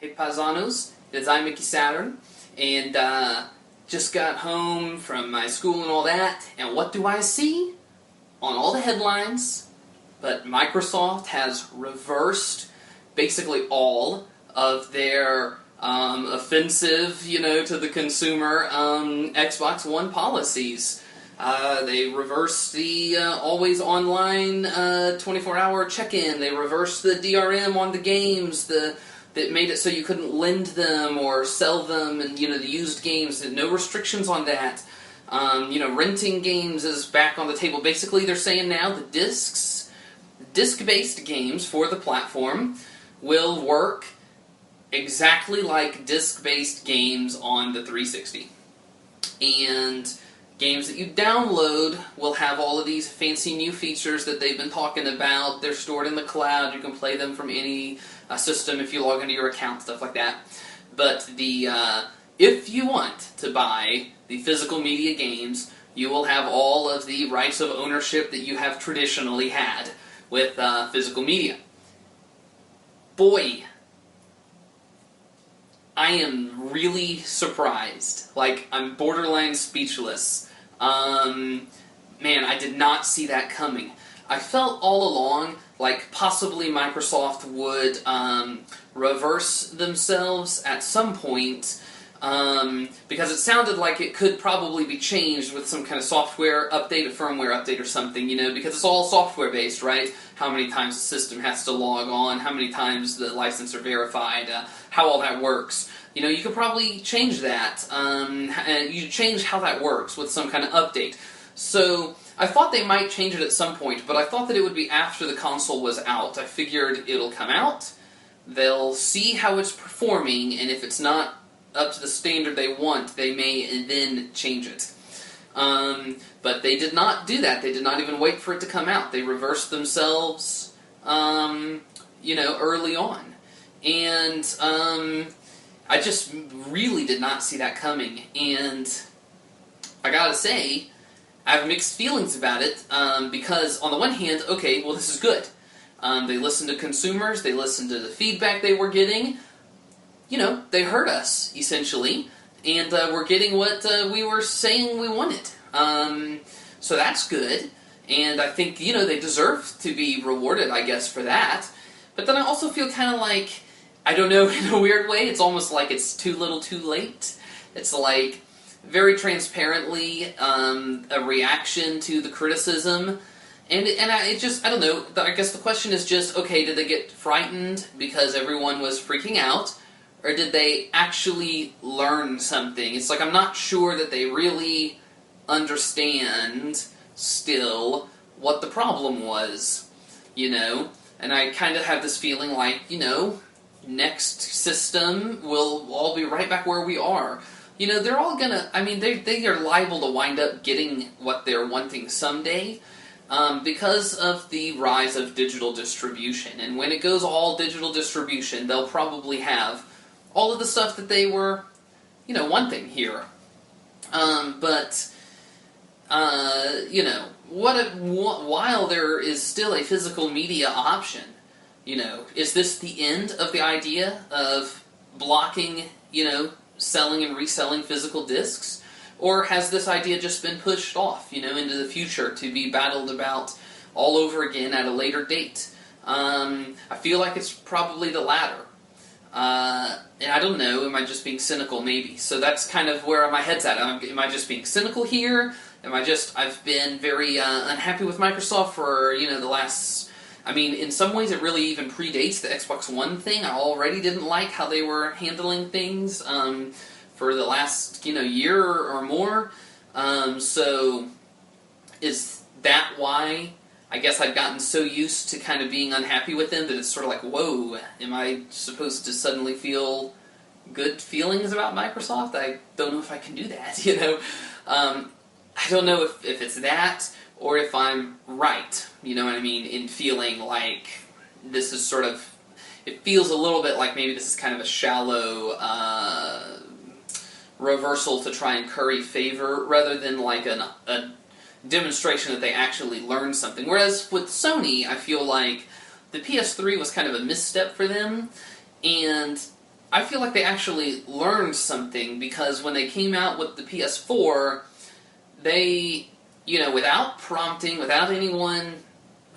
Hey paisanos, it's I, Mickey Saturn, and just got home from my school and all that, and what do I see? On all the headlines, but Microsoft has reversed basically all of their offensive, to the consumer Xbox One policies. They reversed the always online 24-hour check-in. They reversed the DRM on the games. That made it so you couldn't lend them or sell them, and the used games. No restrictions on that. Renting games is back on the table. Basically, they're saying now the disc-based games for the platform will work exactly like disc-based games on the 360. And games that you download will have all of these fancy new features that they've been talking about. They're stored in the cloud. You can play them from any system if you log into your account, stuff like that. But if you want to buy the physical media games, you will have all of the rights of ownership that you have traditionally had with physical media. Boy, I am really surprised. Like, I'm borderline speechless. Man, I did not see that coming. I felt all along like possibly Microsoft would reverse themselves at some point, because it sounded like it could probably be changed with some kind of software update, a firmware update or something, because it's all software based, right? How many times the system has to log on, how many times the license are verified, how all that works. You could probably change that, and you change how that works with some kind of update. So I thought they might change it at some point, but I thought that it would be after the console was out. I figured it'll come out, they'll see how it's performing, and if it's not up to the standard they want, they may then change it. But they did not do that. They did not even wait for it to come out. They reversed themselves, early on. And I just really did not see that coming. And I gotta say, I have mixed feelings about it, because on the one hand, okay, well, this is good. They listened to consumers, they listened to the feedback they were getting. They heard us, essentially, and we're getting what we were saying we wanted. So that's good, and I think, they deserve to be rewarded, I guess, for that. But then I also feel kind of like, I don't know, in a weird way, it's almost like it's too little too late. It's like, very transparently, a reaction to the criticism. And I don't know, I guess the question is just, okay, did they get frightened because everyone was freaking out? Or did they actually learn something? It's like, I'm not sure that they really understand, still, what the problem was, And I kind of have this feeling like, next system will all be right back where we are. They're all gonna, they are liable to wind up getting what they're wanting someday, because of the rise of digital distribution. And when it goes all digital distribution, they'll probably have all of the stuff that they were, wanting here. While there is still a physical media option, is this the end of the idea of blocking, selling and reselling physical discs? Or has this idea just been pushed off, into the future to be battled about all over again at a later date? I feel like it's probably the latter. And I don't know, am I just being cynical? Maybe. So that's kind of where my head's at. Am I just being cynical here? I've been very unhappy with Microsoft for, the last... in some ways it really even predates the Xbox One thing. I already didn't like how they were handling things for the last, year or more. So is that why I guess I've gotten so used to kind of being unhappy with them that it's sort of like, whoa, am I supposed to suddenly feel good feelings about Microsoft? I don't know if I can do that, I don't know if it's that, or if I'm right, in feeling like this is sort of, it feels a little bit like maybe this is kind of a shallow reversal to try and curry favor, rather than like a demonstration that they actually learned something. Whereas with Sony, I feel like the PS3 was kind of a misstep for them, and I feel like they actually learned something, because when they came out with the PS4, they, without prompting, without anyone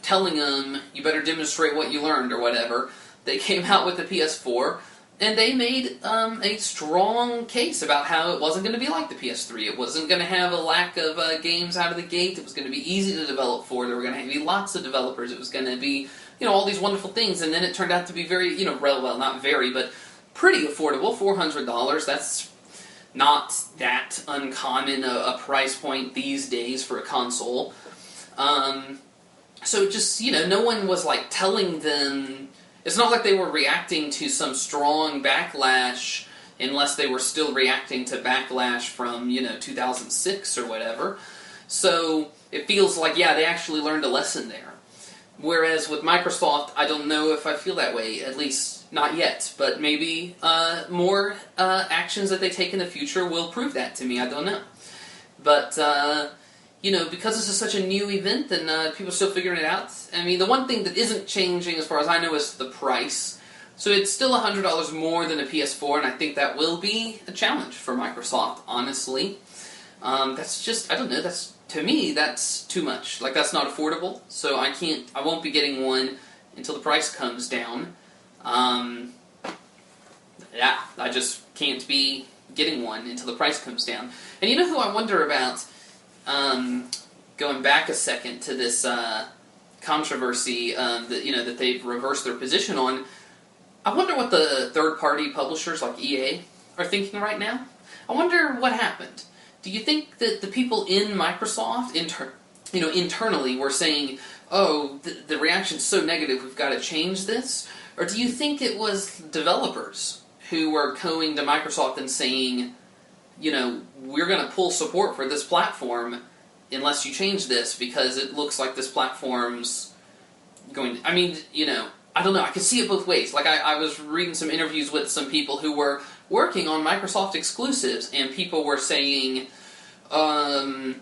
telling them, you better demonstrate what you learned or whatever, they came out with the PS4, and they made a strong case about how it wasn't going to be like the PS3. It wasn't going to have a lack of games out of the gate. It was going to be easy to develop for. There were going to be lots of developers. It was going to be, all these wonderful things. And then it turned out to be very, well, not very, but pretty affordable. $400. That's not that uncommon a price point these days for a console. So just, no one was like telling them. It's not like they were reacting to some strong backlash, unless they were still reacting to backlash from, 2006 or whatever. So it feels like, yeah, they actually learned a lesson there. Whereas with Microsoft, I don't know if I feel that way, at least not yet. But maybe more actions that they take in the future will prove that to me. I don't know. But because this is such a new event and people are still figuring it out. I mean, the one thing that isn't changing, as far as I know, is the price. So it's still $100 more than a PS4, and I think that will be a challenge for Microsoft, honestly. That's just, I don't know, to me, that's too much. Like, that's not affordable, so I won't be getting one until the price comes down. Yeah, I just can't be getting one until the price comes down. And you know who I wonder about? Going back a second to this controversy that they've reversed their position on, I wonder what the third-party publishers like EA are thinking right now. I wonder what happened. Do you think that the people in Microsoft, internally, were saying, "Oh, the reaction's so negative, we've got to change this"? Or do you think it was developers who were going to Microsoft and saying, we're going to pull support for this platform unless you change this, because it looks like this platform's going to... I mean, I don't know. I could see it both ways. Like, I was reading some interviews with some people who were working on Microsoft exclusives, and people were saying, how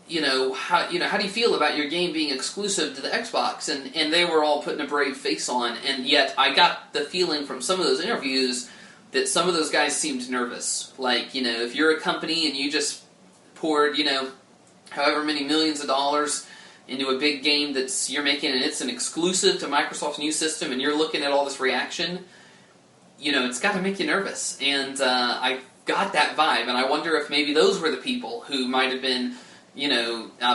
do you feel about your game being exclusive to the Xbox? And they were all putting a brave face on, and yet I got the feeling from some of those interviews that some of those guys seemed nervous. Like, if you're a company and you just poured, however many millions of dollars into a big game that's you're making, and it's an exclusive to Microsoft's new system, and you're looking at all this reaction, it's got to make you nervous. And I got that vibe, and I wonder if maybe those were the people who might have been,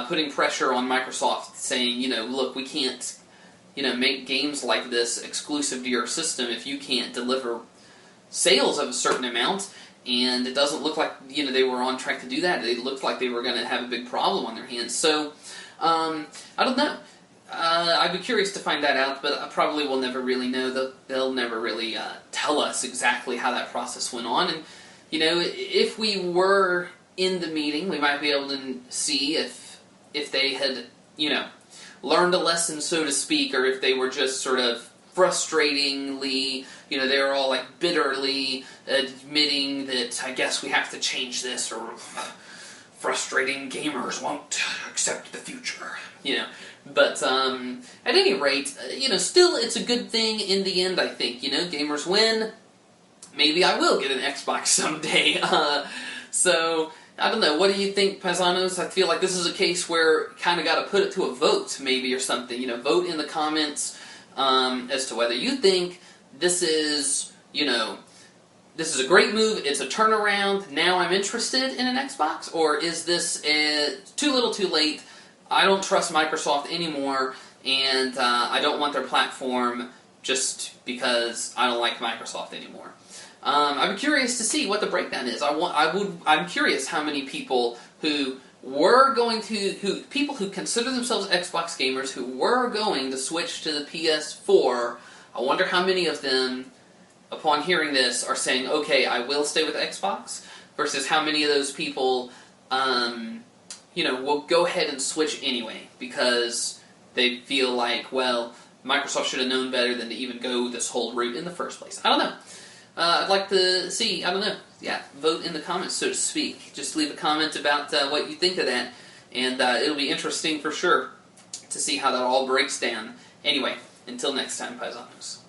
putting pressure on Microsoft, saying, look, we can't, make games like this exclusive to your system if you can't deliver sales of a certain amount. And it doesn't look like, they were on track to do that. It looked like they were going to have a big problem on their hands. So, I don't know. I'd be curious to find that out, but I probably will never really know. They'll never really tell us exactly how that process went on. And, if we were in the meeting, we might be able to see if they had, learned a lesson, so to speak, or if they were just sort of frustratingly, they were all like bitterly admitting that I guess we have to change this, or frustrating gamers won't accept the future, But at any rate, still it's a good thing in the end, I think. Gamers win. Maybe I will get an Xbox someday. So, I don't know. What do you think, Paisanos? I feel like this is a case where kind of got to put it to a vote, maybe, or something. Vote in the comments as to whether you think this is, this is a great move, it's a turnaround, now I'm interested in an Xbox, or is this too little too late, I don't trust Microsoft anymore, and I don't want their platform just because I don't like Microsoft anymore. I'm curious to see what the breakdown is. I'm curious how many people who people who consider themselves Xbox gamers who were going to switch to the PS4, I wonder how many of them, upon hearing this, are saying, okay, I will stay with Xbox, versus how many of those people, will go ahead and switch anyway, because they feel like, well, Microsoft should have known better than to even go this whole route in the first place. I don't know. I'd like to see, I don't know, vote in the comments, so to speak. Just leave a comment about what you think of that, and it'll be interesting for sure to see how that all breaks down. Anyway, until next time, Paisanos.